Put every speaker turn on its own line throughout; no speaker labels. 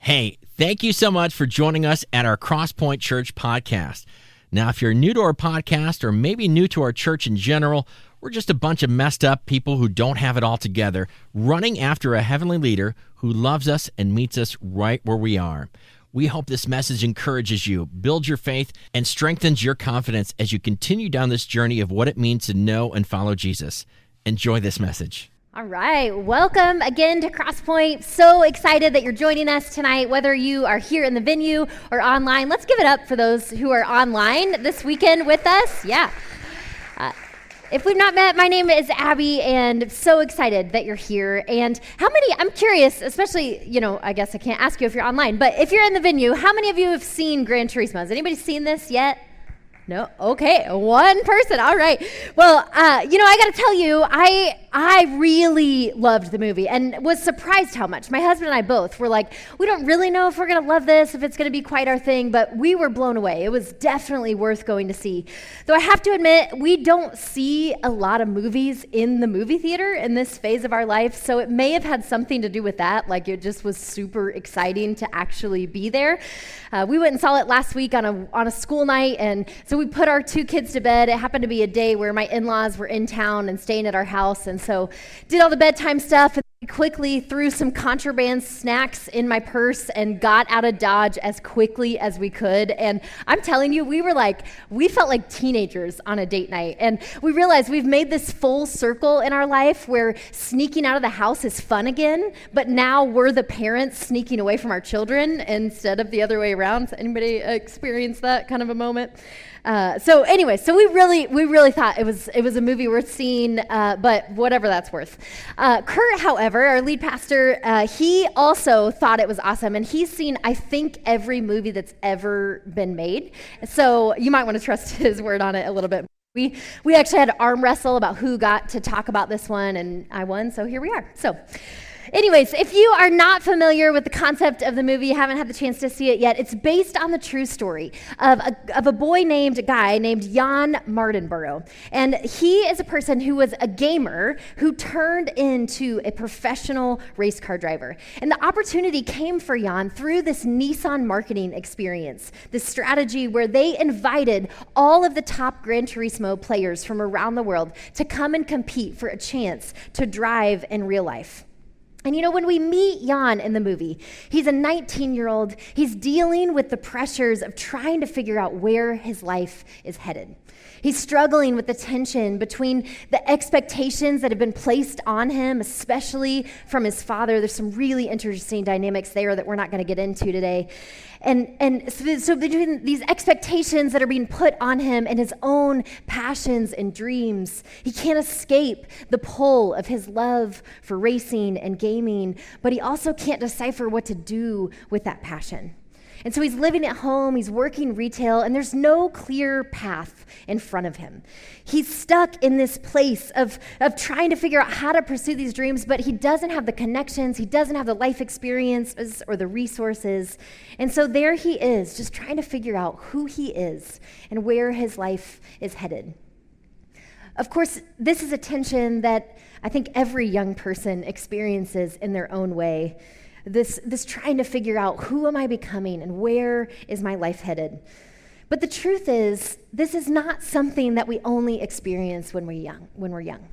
Hey, thank you so much for joining us at our Crosspoint Church podcast. Now, if you're new to our podcast or maybe new to our church in general, we're just a bunch of messed up people who don't have it all together, running after a heavenly leader who loves us and meets us right where we are. We hope this message encourages you, builds your faith, and strengthens your confidence as you continue down this journey of what it means to know and follow Jesus. Enjoy this message.
All right, welcome again to Crosspoint. So excited that you're joining us tonight, whether you are here in the venue or online. Let's give it up for those who are online this weekend with us. Yeah. If we've not met, my name is Abbie, and so excited that you're here. And how many, I'm curious, especially, I guess I can't ask you if you're online, but if you're in the venue, how many of you have seen Gran Turismo? Has anybody seen this yet? No? Okay, one person. All right. Well, I got to tell you, I really loved the movie and was surprised how much. My husband and I both were like, we don't really know if we're going to love this, if it's going to be quite our thing, but we were blown away. It was definitely worth going to see. Though I have to admit, we don't see a lot of movies in the movie theater in this phase of our life, so it may have had something to do with that. Like, it just was super exciting to actually be there. We went and saw it last week on a school night, and so we put our two kids to bed. It happened to be a day where my in-laws were in town and staying at our house, and so did all the bedtime stuff and quickly threw some contraband snacks in my purse and got out of Dodge as quickly as we could. And I'm telling you, we felt like teenagers on a date night. And we realized we've made this full circle in our life where sneaking out of the house is fun again, but now we're the parents sneaking away from our children instead of the other way around. Anybody experience that kind of a moment? So we really thought it was a movie worth seeing, but whatever that's worth. Kurt, however, our lead pastor, he also thought it was awesome, and he's seen, I think, every movie that's ever been made. So you might want to trust his word on it a little bit. We actually had to arm wrestle about who got to talk about this one, and I won, so here we are. So anyways, if you are not familiar with the concept of the movie, you haven't had the chance to see it yet, it's based on the true story of a guy named Jan Mardenborough. And he is a person who was a gamer who turned into a professional race car driver. And the opportunity came for Jan through this Nissan marketing experience, this strategy where they invited all of the top Gran Turismo players from around the world to come and compete for a chance to drive in real life. And when we meet Jan in the movie, he's a 19-year-old. He's dealing with the pressures of trying to figure out where his life is headed. He's struggling with the tension between the expectations that have been placed on him, especially from his father. There's some really interesting dynamics there that we're not going to get into today. And so between these expectations that are being put on him and his own passions and dreams, he can't escape the pull of his love for racing and gaming, but he also can't decipher what to do with that passion. And so he's living at home, he's working retail, and there's no clear path in front of him. He's stuck in this place of trying to figure out how to pursue these dreams, but he doesn't have the connections, he doesn't have the life experiences or the resources. And so there he is, just trying to figure out who he is and where his life is headed. Of course, this is a tension that I think every young person experiences in their own way. This trying to figure out who am I becoming and where is my life headed. But the truth is, this is not something that we only experience when we're young.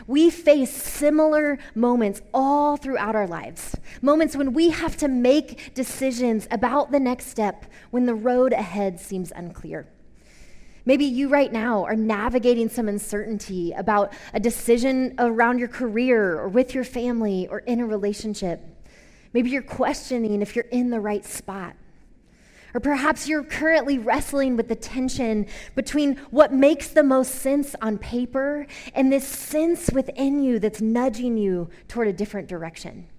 We face similar moments all throughout our lives. Moments when we have to make decisions about the next step when the road ahead seems unclear. Maybe you right now are navigating some uncertainty about a decision around your career or with your family or in a relationship. Maybe you're questioning if you're in the right spot. Or perhaps you're currently wrestling with the tension between what makes the most sense on paper and this sense within you that's nudging you toward a different direction.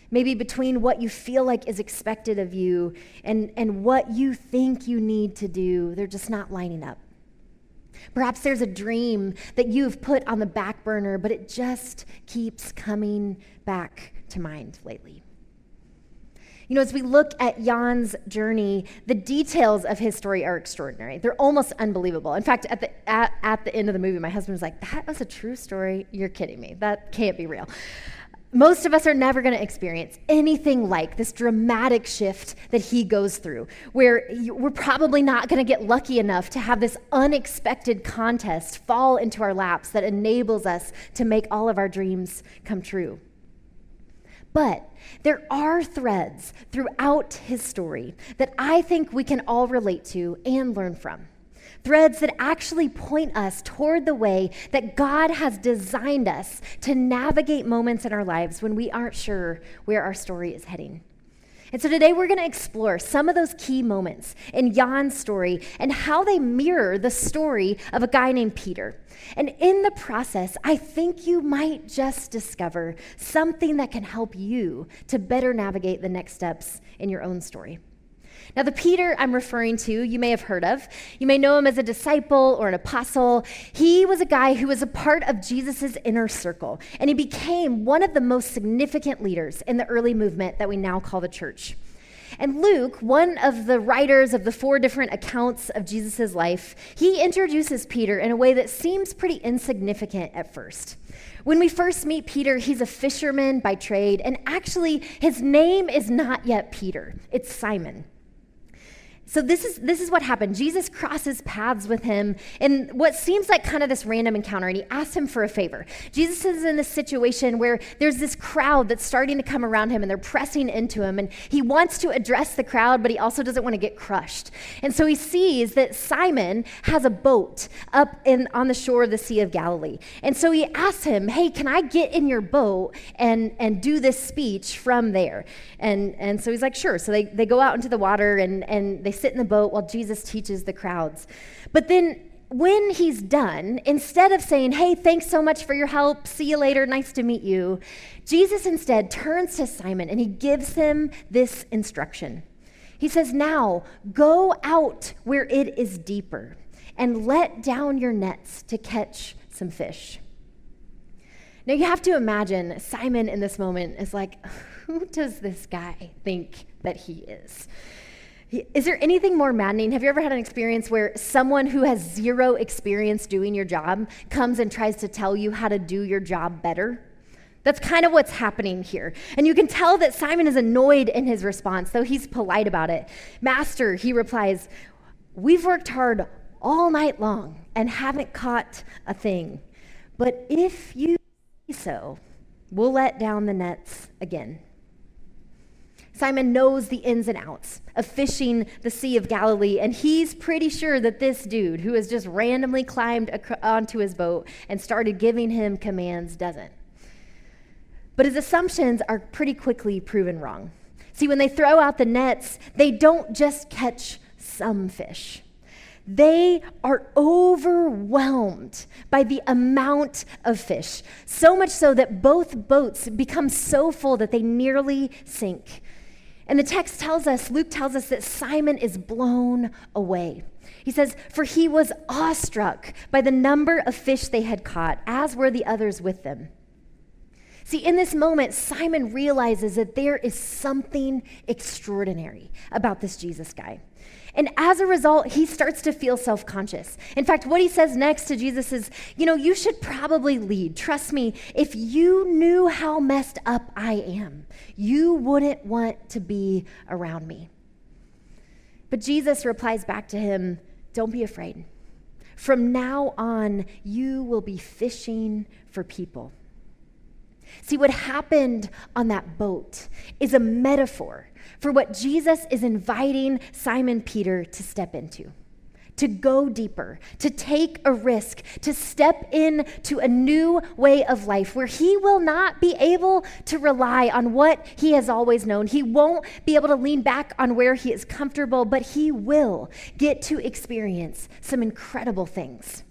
Maybe between what you feel like is expected of you and what you think you need to do, they're just not lining up. Perhaps there's a dream that you've put on the back burner, but it just keeps coming back to mind lately. As we look at Jan's journey, the details of his story are extraordinary. They're almost unbelievable. In fact, at the end of the movie, my husband was like, "That was a true story? You're kidding me. That can't be real." Most of us are never going to experience anything like this dramatic shift that he goes through, where we're probably not going to get lucky enough to have this unexpected contest fall into our laps that enables us to make all of our dreams come true. But there are threads throughout his story that I think we can all relate to and learn from. Threads that actually point us toward the way that God has designed us to navigate moments in our lives when we aren't sure where our story is heading. And so today we're going to explore some of those key moments in Jan's story and how they mirror the story of a guy named Peter. And in the process, I think you might just discover something that can help you to better navigate the next steps in your own story. Now, the Peter I'm referring to, you may have heard of. You may know him as a disciple or an apostle. He was a guy who was a part of Jesus' inner circle, and he became one of the most significant leaders in the early movement that we now call the church. And Luke, one of the writers of the 4 different accounts of Jesus' life, he introduces Peter in a way that seems pretty insignificant at first. When we first meet Peter, he's a fisherman by trade, and actually his name is not yet Peter, it's Simon. So this is what happened. Jesus crosses paths with him in what seems like kind of this random encounter, and he asks him for a favor. Jesus is in this situation where there's this crowd that's starting to come around him, and they're pressing into him, and he wants to address the crowd, but he also doesn't want to get crushed. And so he sees that Simon has a boat up on the shore of the Sea of Galilee. And so he asks him, hey, can I get in your boat and do this speech from there? And so he's like, sure. So they go out into the water, and they sit in the boat while Jesus teaches the crowds. But then when he's done, instead of saying, hey, thanks so much for your help, see you later, nice to meet you, Jesus instead turns to Simon and he gives him this instruction. He says, now go out where it is deeper and let down your nets to catch some fish. Now you have to imagine Simon in this moment is like, who does this guy think that he is? Is there anything more maddening? Have you ever had an experience where someone who has zero experience doing your job comes and tries to tell you how to do your job better? That's kind of what's happening here. And you can tell that Simon is annoyed in his response, though he's polite about it. Master, he replies, we've worked hard all night long and haven't caught a thing. But if you say so, we'll let down the nets again. Simon knows the ins and outs of fishing the Sea of Galilee, and he's pretty sure that this dude who has just randomly climbed onto his boat and started giving him commands doesn't. But his assumptions are pretty quickly proven wrong. See, when they throw out the nets, they don't just catch some fish. They are overwhelmed by the amount of fish, so much so that both boats become so full that they nearly sink. And the text tells us, Luke tells us that Simon is blown away. He says, for he was awestruck by the number of fish they had caught, as were the others with them. See, in this moment, Simon realizes that there is something extraordinary about this Jesus guy. And as a result, he starts to feel self-conscious. In fact, what he says next to Jesus is, you should probably lead. Trust me, if you knew how messed up I am, you wouldn't want to be around me. But Jesus replies back to him, don't be afraid. From now on, you will be fishing for people. See, what happened on that boat is a metaphor for what Jesus is inviting Simon Peter to step into, to go deeper, to take a risk, to step into a new way of life where he will not be able to rely on what he has always known. He won't be able to lean back on where he is comfortable, but he will get to experience some incredible things.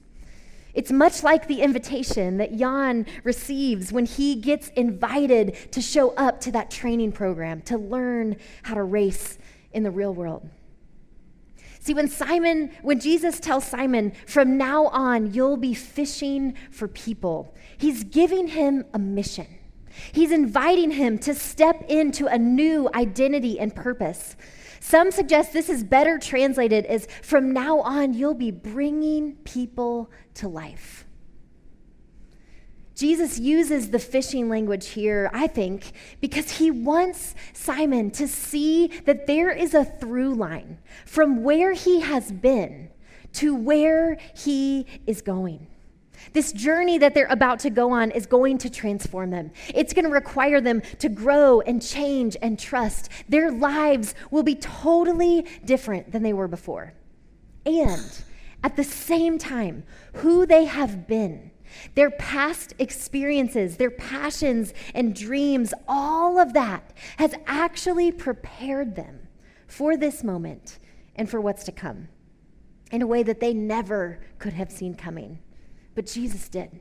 It's much like the invitation that Jan receives when he gets invited to show up to that training program to learn how to race in the real world. See, when Jesus tells Simon, from now on, you'll be fishing for people, he's giving him a mission. He's inviting him to step into a new identity and purpose. Some suggest this is better translated as, from now on, you'll be bringing people to life. Jesus uses the fishing language here, I think, because he wants Simon to see that there is a through line from where he has been to where he is going. This journey that they're about to go on is going to transform them. It's going to require them to grow and change and trust. Their lives will be totally different than they were before. And at the same time, who they have been, their past experiences, their passions and dreams, all of that has actually prepared them for this moment and for what's to come in a way that they never could have seen coming. But Jesus did.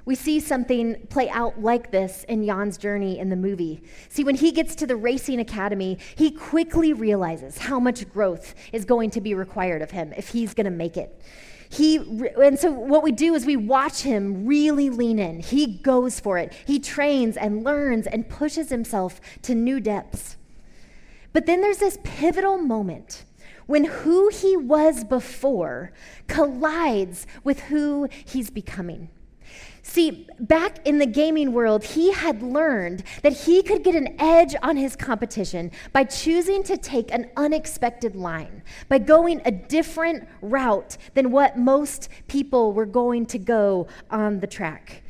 We see something play out like this in Jan's journey in the movie. See, when he gets to the racing academy, he quickly realizes how much growth is going to be required of him if he's going to make it. And so what we do is we watch him really lean in. He goes for it. He trains and learns and pushes himself to new depths. But then there's this pivotal moment when who he was before collides with who he's becoming. See, back in the gaming world, he had learned that he could get an edge on his competition by choosing to take an unexpected line, by going a different route than what most people were going to go on the track.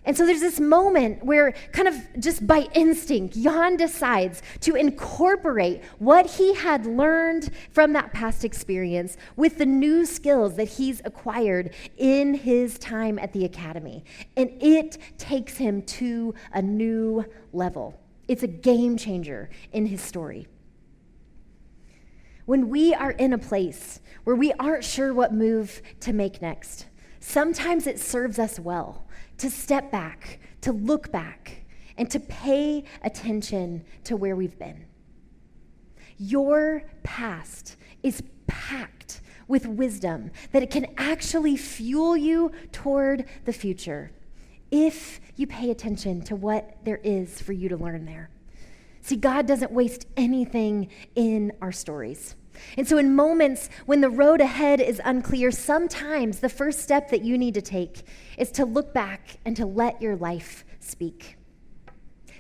And so there's this moment where, kind of just by instinct, Jan decides to incorporate what he had learned from that past experience with the new skills that he's acquired in his time at the academy. And it takes him to a new level. It's a game changer in his story. When we are in a place where we aren't sure what move to make next, sometimes it serves us well to step back, to look back, and to pay attention to where we've been. Your past is packed with wisdom that it can actually fuel you toward the future if you pay attention to what there is for you to learn there. See, God doesn't waste anything in our stories. And so in moments when the road ahead is unclear, sometimes the first step that you need to take is to look back and to let your life speak.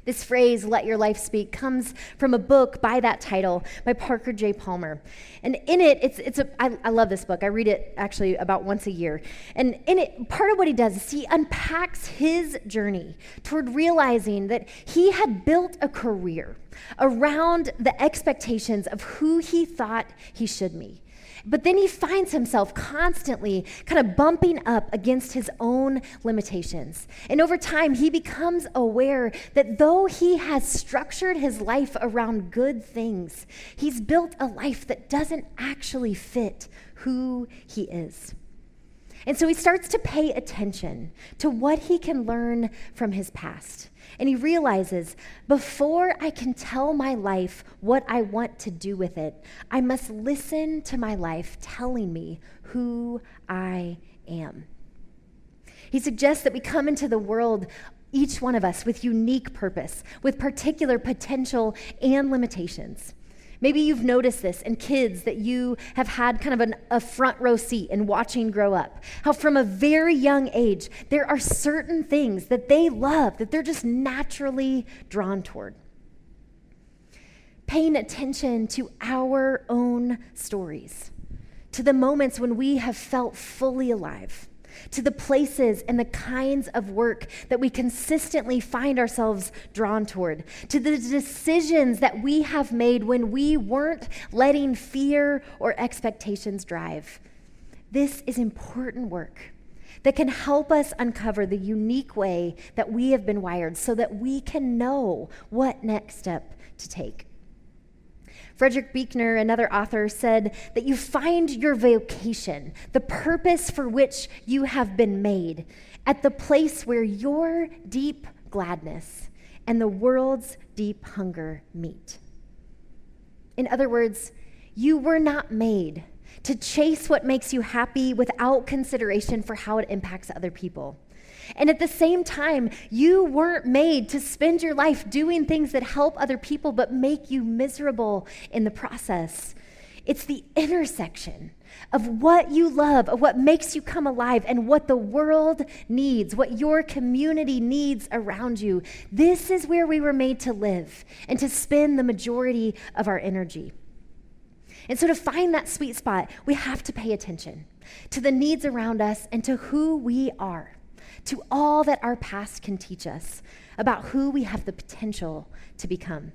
This phrase, let your life speak, comes from a book by that title by Parker J. Palmer. And in it, I love this book. I read it actually about once a year. And in it, part of what he does is he unpacks his journey toward realizing that he had built a career around the expectations of who he thought he should be. But then he finds himself constantly kind of bumping up against his own limitations. And over time, he becomes aware that though he has structured his life around good things, he's built a life that doesn't actually fit who he is. And so he starts to pay attention to what he can learn from his past. And he realizes, before I can tell my life what I want to do with it, I must listen to my life telling me who I am. He suggests that we come into the world, each one of us, with unique purpose, with particular potential and limitations. Maybe you've noticed this in kids that you have had kind of a front row seat in watching grow up. How from a very young age, there are certain things that they love, that they're just naturally drawn toward. Paying attention to our own stories, to the moments when we have felt fully alive, to the places and the kinds of work that we consistently find ourselves drawn toward, to the decisions that we have made when we weren't letting fear or expectations drive. This is important work that can help us uncover the unique way that we have been wired so that we can know what next step to take. Frederick Buechner, another author, said that you find your vocation, the purpose for which you have been made, at the place where your deep gladness and the world's deep hunger meet. In other words, you were not made to chase what makes you happy without consideration for how it impacts other people. And at the same time, you weren't made to spend your life doing things that help other people but make you miserable in the process. It's the intersection of what you love, of what makes you come alive, and what the world needs, what your community needs around you. This is where we were made to live and to spend the majority of our energy. And so to find that sweet spot, we have to pay attention to the needs around us and to who we are, to all that our past can teach us about who we have the potential to become.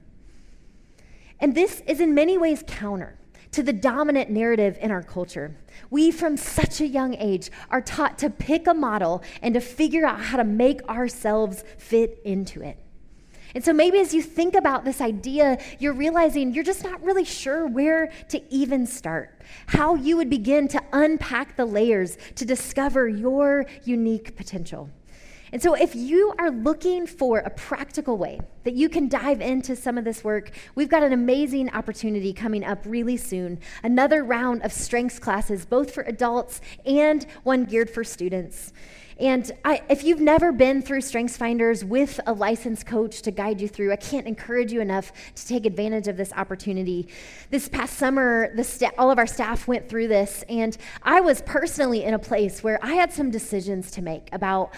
And this is in many ways counter to the dominant narrative in our culture. We, from such a young age, are taught to pick a model and to figure out how to make ourselves fit into it. And so maybe as you think about this idea, you're realizing you're just not really sure where to even start, how you would begin to unpack the layers to discover your unique potential. And so if you are looking for a practical way that you can dive into some of this work, we've got an amazing opportunity coming up really soon. Another round of strengths classes, both for adults and one geared for students. And if you've never been through Strengths Finders with a licensed coach to guide you through, I can't encourage you enough to take advantage of this opportunity. This past summer, all of our staff went through this, and I was personally in a place where I had some decisions to make about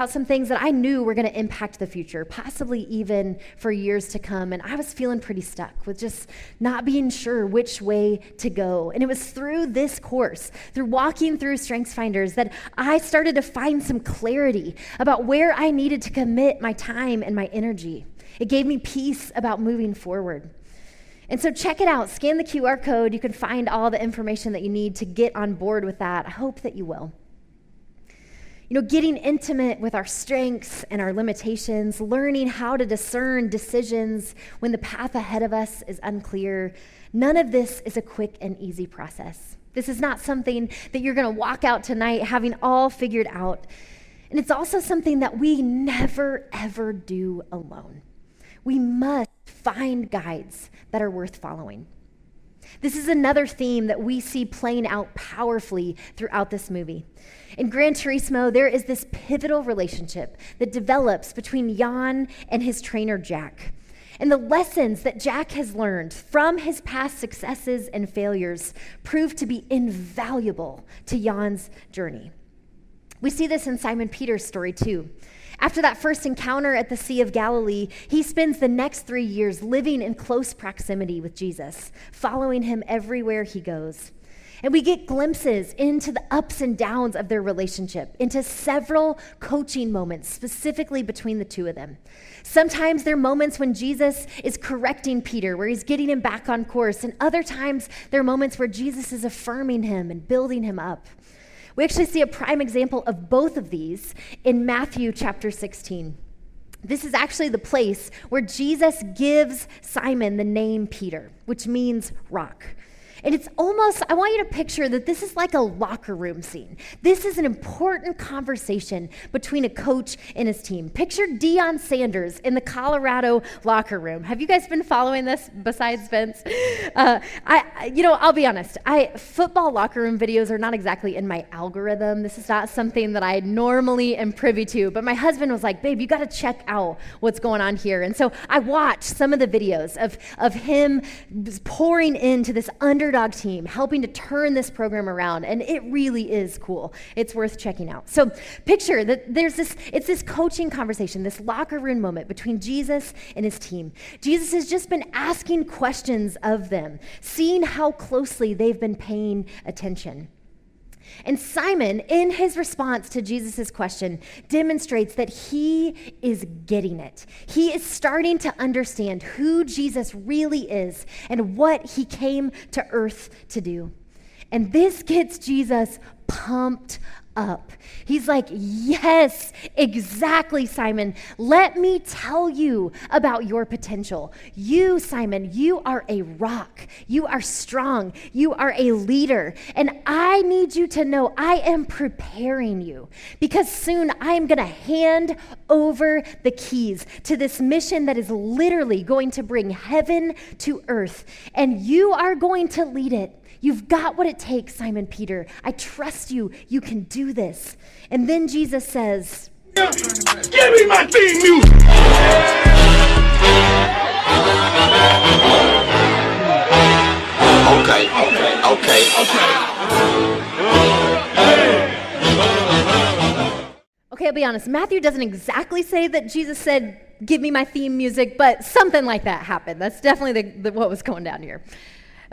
some things that I knew were going to impact the future, possibly even for years to come. And I was feeling pretty stuck with just not being sure which way to go. And it was through this course, through walking through Strengths Finders, that I started to find some clarity about where I needed to commit my time and my energy. It gave me peace about moving forward. And so check it out. Scan the QR code. You can find all the information that you need to get on board with that. I hope that you will. You know, getting intimate with our strengths and our limitations, learning how to discern decisions when the path ahead of us is unclear, none of this is a quick and easy process. This is not something that you're going to walk out tonight having all figured out. And it's also something that we never, ever do alone. We must find guides that are worth following. This is another theme that we see playing out powerfully throughout this movie. In Gran Turismo, there is this pivotal relationship that develops between Jan and his trainer, Jack. And the lessons that Jack has learned from his past successes and failures prove to be invaluable to Jan's journey. We see this in Simon Peter's story too. After that first encounter at the Sea of Galilee, he spends the next 3 years living in close proximity with Jesus, following him everywhere he goes. And we get glimpses into the ups and downs of their relationship, into several coaching moments, specifically between the two of them. Sometimes there are moments when Jesus is correcting Peter, where he's getting him back on course. And other times there are moments where Jesus is affirming him and building him up. We actually see a prime example of both of these in Matthew chapter 16. This is actually the place where Jesus gives Simon the name Peter, which means rock. And it's almost, I want you to picture that this is like a locker room scene. This is an important conversation between a coach and his team. Picture Deion Sanders in the Colorado locker room. Have you guys been following this besides Vince? I'll be honest. Football locker room videos are not exactly in my algorithm. This is not something that I normally am privy to. But my husband was like, babe, you got to check out what's going on here. And so I watched some of the videos of him pouring into this underdog team, helping to turn this program around, and it really is cool. It's worth checking out. So picture that it's this coaching conversation, this locker room moment between Jesus and his team. Jesus has just been asking questions of them, seeing how closely they've been paying attention. And Simon, in his response to Jesus' question, demonstrates that he is getting it. He is starting to understand who Jesus really is and what he came to earth to do. And this gets Jesus pumped up. He's like, yes, exactly, Simon. Let me tell you about your potential. You, Simon, you are a rock. You are strong. You are a leader. And I need you to know I am preparing you because soon I am going to hand over the keys to this mission that is literally going to bring heaven to earth. And you are going to lead it. You've got what it takes, Simon Peter. I trust you. You can do this. And then Jesus says,
give me my theme music. Okay.
Okay, I'll be honest. Matthew doesn't exactly say that Jesus said, "Give me my theme music," but something like that happened. That's definitely what was going down here.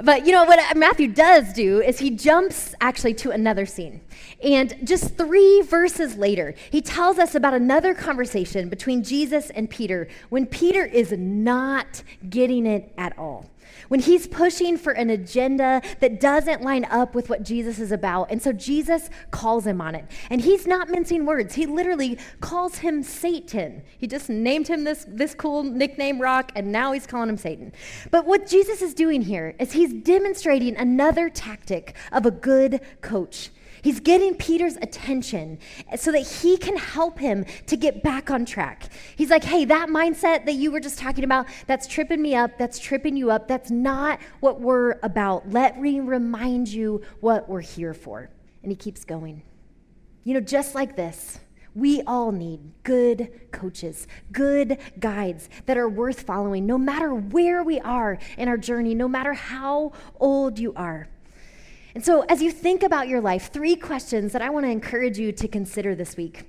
But you know what Matthew does do is he jumps actually to another scene. And just 3 verses later, he tells us about another conversation between Jesus and Peter when Peter is not getting it at all. When he's pushing for an agenda that doesn't line up with what Jesus is about. And so Jesus calls him on it. And he's not mincing words. He literally calls him Satan. He just named him this cool nickname, Rock, and now he's calling him Satan. But what Jesus is doing here is he's demonstrating another tactic of a good coach. He's getting Peter's attention so that he can help him to get back on track. He's like, hey, that mindset that you were just talking about, that's tripping me up, that's tripping you up, that's not what we're about. Let me remind you what we're here for. And he keeps going. You know, just like this, we all need good coaches, good guides that are worth following, no matter where we are in our journey, no matter how old you are. And so as you think about your life, 3 questions that I want to encourage you to consider this week.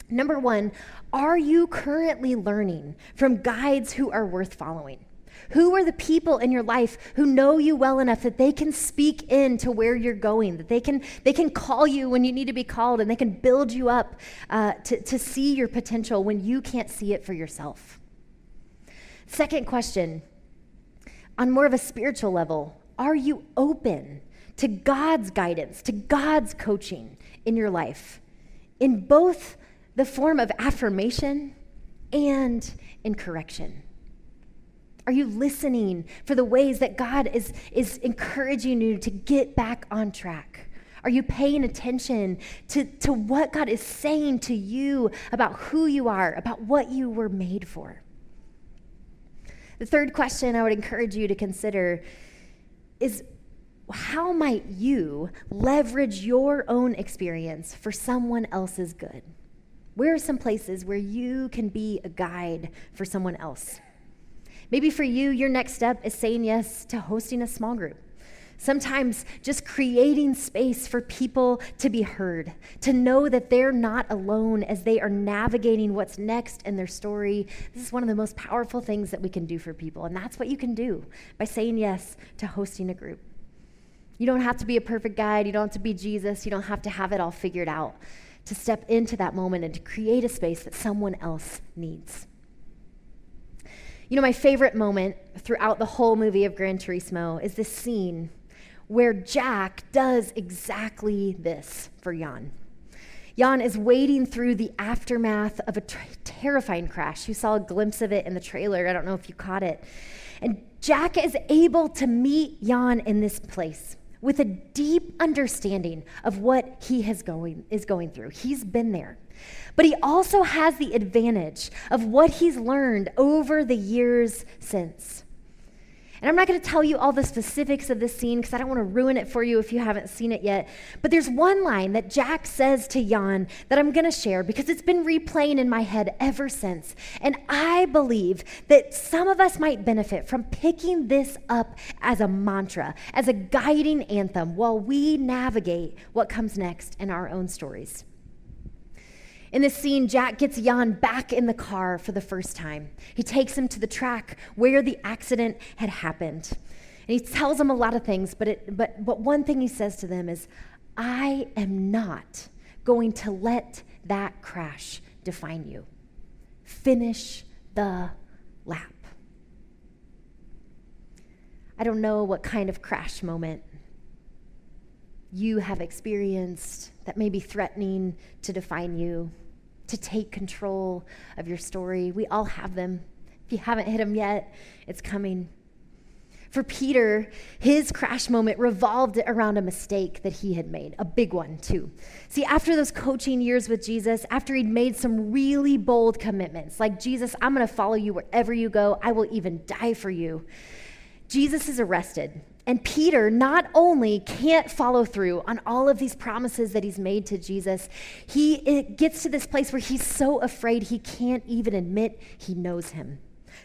Number 1, are you currently learning from guides who are worth following? Who are the people in your life who know you well enough that they can speak into where you're going, that they can call you when you need to be called, and they can build you up to see your potential when you can't see it for yourself? Second question, on more of a spiritual level, are you open to God's guidance, to God's coaching in your life, in both the form of affirmation and in correction? Are you listening for the ways that God is encouraging you to get back on track? Are you paying attention to what God is saying to you about who you are, about what you were made for? The third question I would encourage you to consider is, how might you leverage your own experience for someone else's good? Where are some places where you can be a guide for someone else? Maybe for you, your next step is saying yes to hosting a small group. Sometimes just creating space for people to be heard, to know that they're not alone as they are navigating what's next in their story. This is one of the most powerful things that we can do for people, and that's what you can do by saying yes to hosting a group. You don't have to be a perfect guide. You don't have to be Jesus. You don't have to have it all figured out to step into that moment and to create a space that someone else needs. You know, my favorite moment throughout the whole movie of Gran Turismo is this scene where Jack does exactly this for Jan. Jan is wading through the aftermath of a terrifying crash. You saw a glimpse of it in the trailer. I don't know if you caught it. And Jack is able to meet Jan in this place with a deep understanding of what he is going through. He's been there. But he also has the advantage of what he's learned over the years since. And I'm not going to tell you all the specifics of this scene because I don't want to ruin it for you if you haven't seen it yet. But there's one line that Jack says to Jan that I'm going to share because it's been replaying in my head ever since. And I believe that some of us might benefit from picking this up as a mantra, as a guiding anthem while we navigate what comes next in our own stories. In this scene, Jack gets Jan back in the car for the first time. He takes him to the track where the accident had happened. And he tells them a lot of things, but one thing he says to them is, I am not going to let that crash define you. Finish the lap. I don't know what kind of crash moment you have experienced that may be threatening to define you, to take control of your story. We all have them. If you haven't hit them yet, it's coming. For Peter, his crash moment revolved around a mistake that he had made, a big one too. See, after those coaching years with Jesus, after he'd made some really bold commitments, like, Jesus, I'm going to follow you wherever you go. I will even die for you. Jesus is arrested. And Peter not only can't follow through on all of these promises that he's made to Jesus, it gets to this place where he's so afraid he can't even admit he knows him.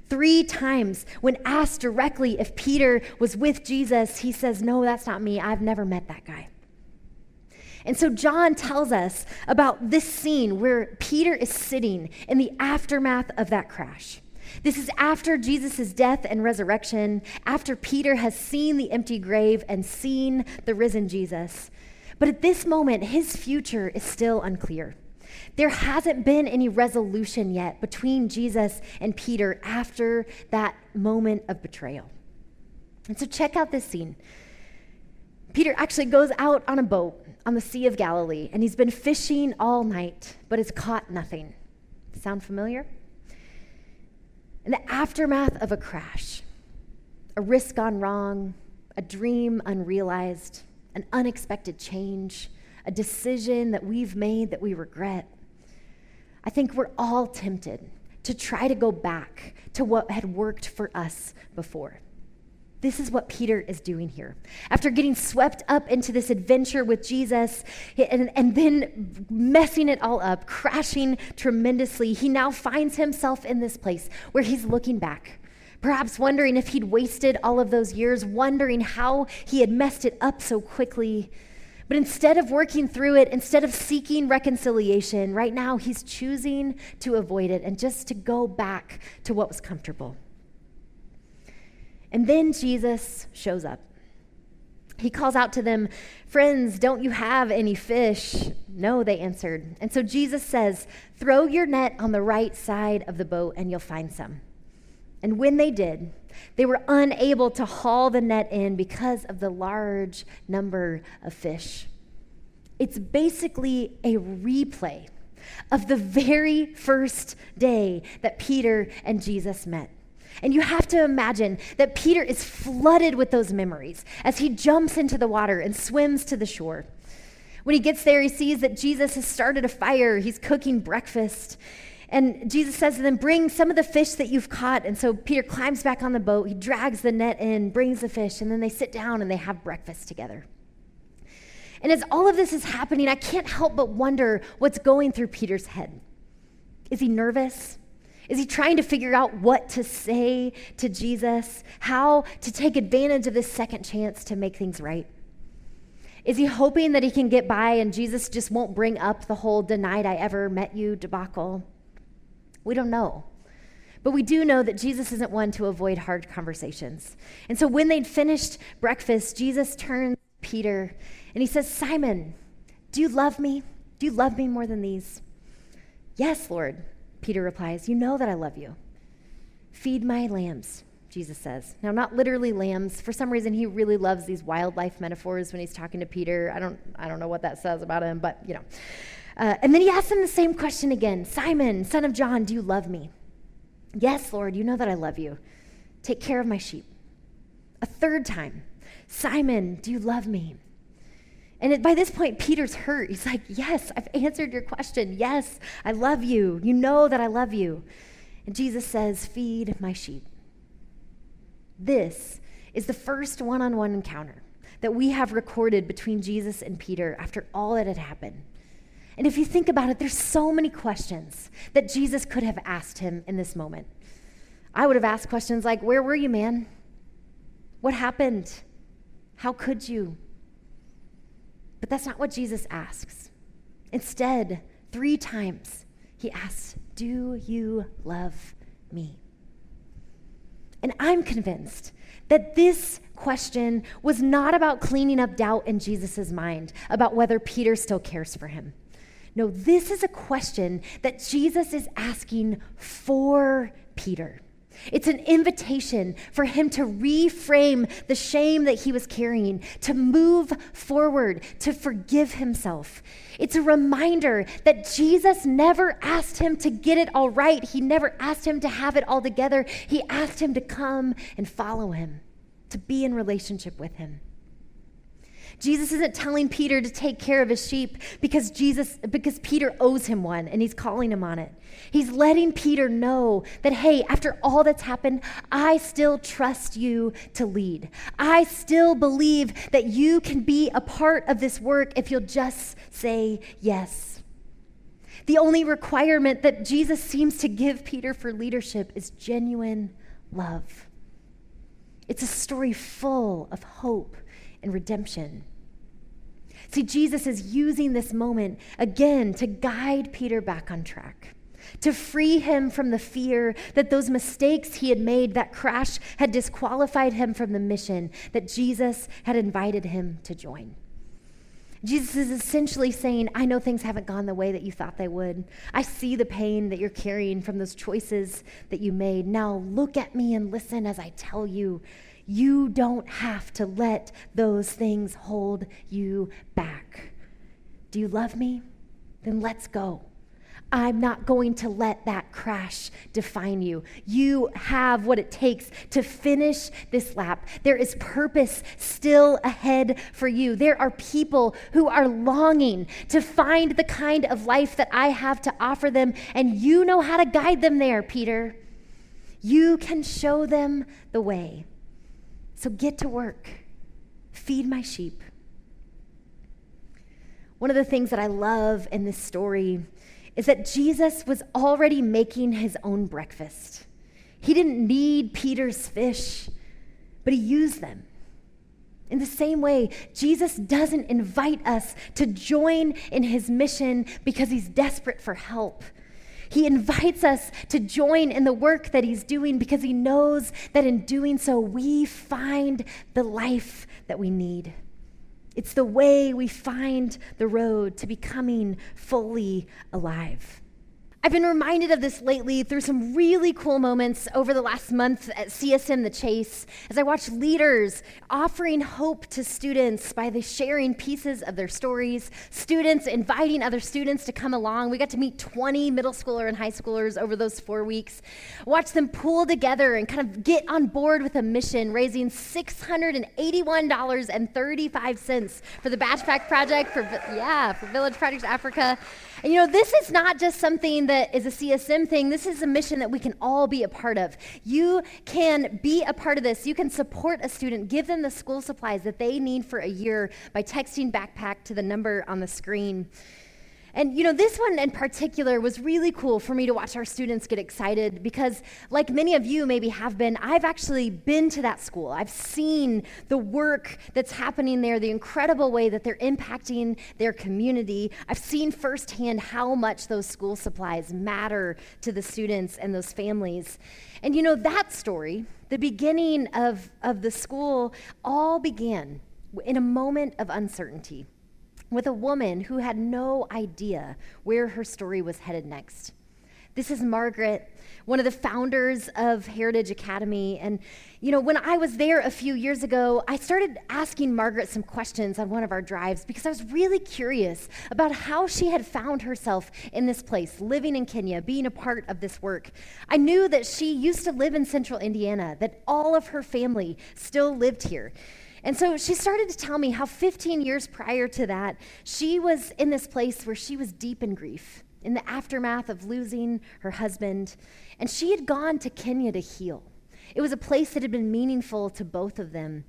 3 times, when asked directly if Peter was with Jesus, he says, no, that's not me. I've never met that guy. And so John tells us about this scene where Peter is sitting in the aftermath of that crash. This is after Jesus' death and resurrection, after Peter has seen the empty grave and seen the risen Jesus. But at this moment, his future is still unclear. There hasn't been any resolution yet between Jesus and Peter after that moment of betrayal. And so check out this scene. Peter actually goes out on a boat on the Sea of Galilee, and he's been fishing all night, but has caught nothing. Sound familiar? In the aftermath of a crash, a risk gone wrong, a dream unrealized, an unexpected change, a decision that we've made that we regret, I think we're all tempted to try to go back to what had worked for us before. This is what Peter is doing here. After getting swept up into this adventure with Jesus and then messing it all up, crashing tremendously, he now finds himself in this place where he's looking back, perhaps wondering if he'd wasted all of those years, wondering how he had messed it up so quickly. But instead of working through it, instead of seeking reconciliation, right now he's choosing to avoid it and just to go back to what was comfortable. And then Jesus shows up. He calls out to them, "Friends, don't you have any fish?" "No," they answered. And so Jesus says, "Throw your net on the right side of the boat and you'll find some." And when they did, they were unable to haul the net in because of the large number of fish. It's basically a replay of the very first day that Peter and Jesus met. And you have to imagine that Peter is flooded with those memories as he jumps into the water and swims to the shore. When he gets there, he sees that Jesus has started a fire. He's cooking breakfast. And Jesus says to them, "Bring some of the fish that you've caught." And so Peter climbs back on the boat. He drags the net in, brings the fish, and then they sit down and they have breakfast together. And as all of this is happening, I can't help but wonder what's going through Peter's head. Is he nervous? Is he trying to figure out what to say to Jesus, how to take advantage of this second chance to make things right? Is he hoping that he can get by and Jesus just won't bring up the whole "denied I ever met you" debacle? We don't know. But we do know that Jesus isn't one to avoid hard conversations. And so when they'd finished breakfast, Jesus turns to Peter and he says, "Simon, do you love me? Do you love me more than these?" "Yes, Lord," Peter replies, "You know that I love you." "Feed my lambs," Jesus says. Now, not literally lambs. For some reason, he really loves these wildlife metaphors when he's talking to Peter. I don't know what that says about him, but and then he asks him the same question again. "Simon, son of John, do you love me?" "Yes, Lord, you know that I love you. Take care of my sheep." A third time, "Simon, do you love me?" And by this point, Peter's hurt. He's like, "Yes, I've answered your question. Yes, I love you. You know that I love you." And Jesus says, "Feed my sheep." This is the first one-on-one encounter that we have recorded between Jesus and Peter after all that had happened. And if you think about it, there's so many questions that Jesus could have asked him in this moment. I would have asked questions like, "Where were you, man? What happened? How could you?" But that's not what Jesus asks. Instead, 3 times, he asks, "Do you love me?" And I'm convinced that this question was not about cleaning up doubt in Jesus' mind about whether Peter still cares for him. No, this is a question that Jesus is asking for Peter. It's an invitation for him to reframe the shame that he was carrying, to move forward, to forgive himself. It's a reminder that Jesus never asked him to get it all right. He never asked him to have it all together. He asked him to come and follow him, to be in relationship with him. Jesus isn't telling Peter to take care of his sheep because Peter owes him one and he's calling him on it. He's letting Peter know that, hey, after all that's happened, I still trust you to lead. I still believe that you can be a part of this work if you'll just say yes. The only requirement that Jesus seems to give Peter for leadership is genuine love. It's a story full of hope and redemption. See, Jesus is using this moment again to guide Peter back on track, to free him from the fear that those mistakes he had made, that crash had disqualified him from the mission that Jesus had invited him to join. Jesus is essentially saying, I know things haven't gone the way that you thought they would. I see the pain that you're carrying from those choices that you made. Now look at me and listen as I tell you, you don't have to let those things hold you back. Do you love me? Then let's go. I'm not going to let that crash define you. You have what it takes to finish this lap. There is purpose still ahead for you. There are people who are longing to find the kind of life that I have to offer them, and you know how to guide them there, Peter. You can show them the way. So get to work. Feed my sheep. One of the things that I love in this story is that Jesus was already making his own breakfast. He didn't need Peter's fish, but he used them. In the same way, Jesus doesn't invite us to join in his mission because he's desperate for help. He invites us to join in the work that he's doing because he knows that in doing so, we find the life that we need. It's the way we find the road to becoming fully alive. I've been reminded of this lately through some really cool moments over the last month at CSM The Chase as I watch leaders offering hope to students by the sharing pieces of their stories, students inviting other students to come along. We got to meet 20 middle schooler and high schoolers over those 4 weeks. Watch them pool together and kind of get on board with a mission, raising $681.35 for the Backpack Project, for Village Project Africa. And you know, this is not just something that is a CSM thing. This is a mission that we can all be a part of. You can be a part of this. You can support a student, give them the school supplies that they need for a year by texting backpack to the number on the screen. And you know, this one in particular was really cool for me to watch our students get excited because like many of you maybe have been, I've actually been to that school. I've seen the work that's happening there, the incredible way that they're impacting their community. I've seen firsthand how much those school supplies matter to the students and those families. And you know, that story, the beginning of the school, all began in a moment of uncertainty, with a woman who had no idea where her story was headed next. This is Margaret, one of the founders of Heritage Academy. And, you know, when I was there a few years ago, I started asking Margaret some questions on one of our drives because I was really curious about how she had found herself in this place, living in Kenya, being a part of this work. I knew that she used to live in central Indiana, that all of her family still lived here. And so she started to tell me how 15 years prior to that, she was in this place where she was deep in grief, in the aftermath of losing her husband, and she had gone to Kenya to heal. It was a place that had been meaningful to both of them.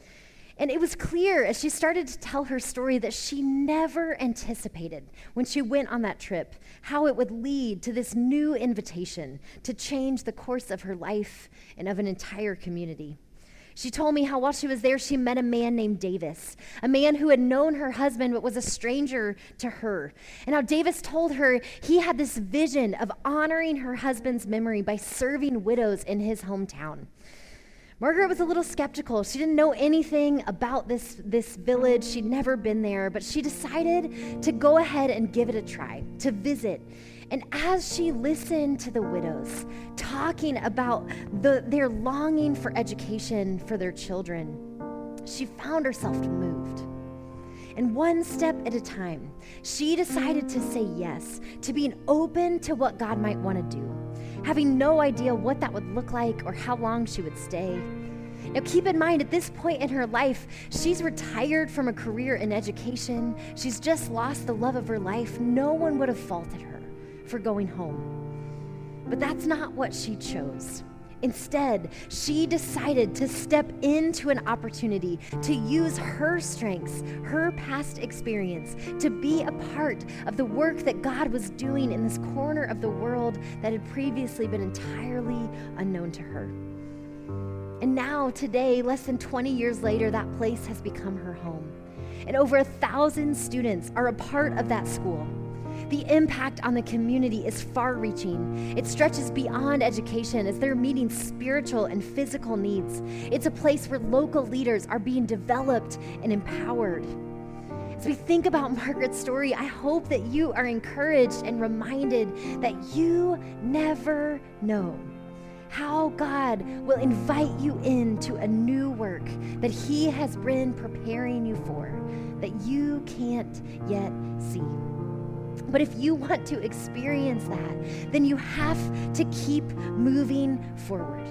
And it was clear as she started to tell her story that she never anticipated when she went on that trip how it would lead to this new invitation to change the course of her life and of an entire community. She told me how while she was there, she met a man named Davis, a man who had known her husband but was a stranger to her. And how Davis told her he had this vision of honoring her husband's memory by serving widows in his hometown. Margaret was a little skeptical. She didn't know anything about this village. She'd never been there, but she decided to go ahead and give it a try, to visit. And as she listened to the widows talking about their longing for education for their children, she found herself moved. And one step at a time, she decided to say yes, to being open to what God might want to do, having no idea what that would look like or how long she would stay. Now keep in mind, at this point in her life, she's retired from a career in education. She's just lost the love of her life. No one would have faulted her for going home. But that's not what she chose. Instead, she decided to step into an opportunity to use her strengths, her past experience, to be a part of the work that God was doing in this corner of the world that had previously been entirely unknown to her. And now, today, less than 20 years later, that place has become her home. And over 1,000 students are a part of that school. The impact on the community is far-reaching. It stretches beyond education as they're meeting spiritual and physical needs. It's a place where local leaders are being developed and empowered. As we think about Margaret's story, I hope that you are encouraged and reminded that you never know how God will invite you into a new work that He has been preparing you for, that you can't yet see. But if you want to experience that, then you have to keep moving forward,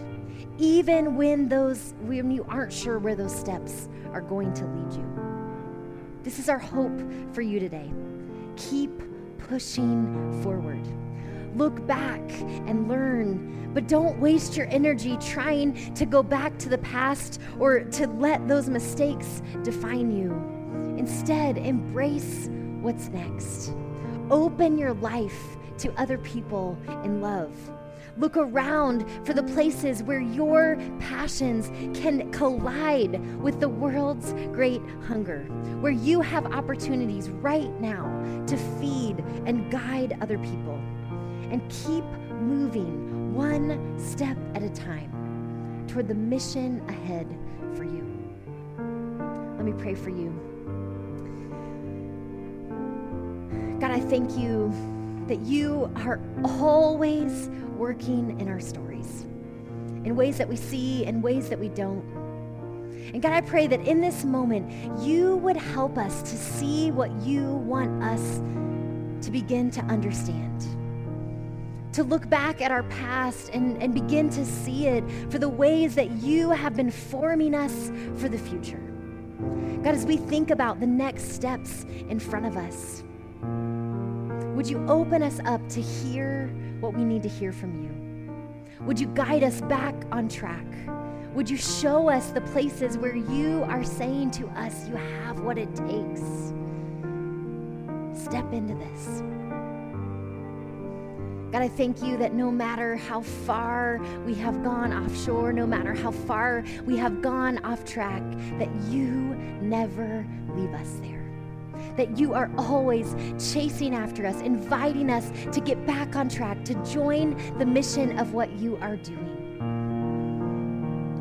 even when you aren't sure where those steps are going to lead you. This is our hope for you today. Keep pushing forward. Look back and learn, but don't waste your energy trying to go back to the past or to let those mistakes define you. Instead, embrace what's next. Open your life to other people in love. Look around for the places where your passions can collide with the world's great hunger, where you have opportunities right now to feed and guide other people. And keep moving one step at a time toward the mission ahead for you. Let me pray for you. God, I thank you that you are always working in our stories, in ways that we see and ways that we don't. And God, I pray that in this moment, you would help us to see what you want us to begin to understand, to look back at our past and begin to see it for the ways that you have been forming us for the future. God, as we think about the next steps in front of us, would you open us up to hear what we need to hear from you? Would you guide us back on track? Would you show us the places where you are saying to us, you have what it takes? Step into this. God, I thank you that no matter how far we have gone offshore, no matter how far we have gone off track, that you never leave us there. That you are always chasing after us, inviting us to get back on track, to join the mission of what you are doing.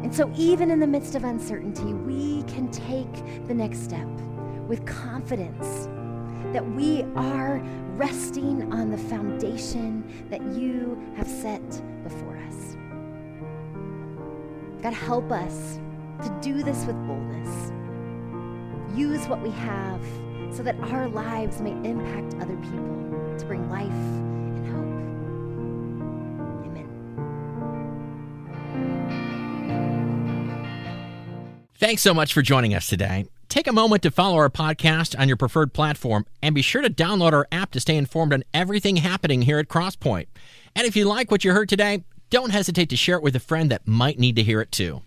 And so even in the midst of uncertainty, we can take the next step with confidence that we are resting on the foundation that you have set before us. God, help us to do this with boldness. Use what we have so that our lives may impact other people to bring life and hope. Amen.
Thanks so much for joining us today. Take a moment to follow our podcast on your preferred platform and be sure to download our app to stay informed on everything happening here at Crosspoint. And if you like what you heard today, don't hesitate to share it with a friend that might need to hear it too.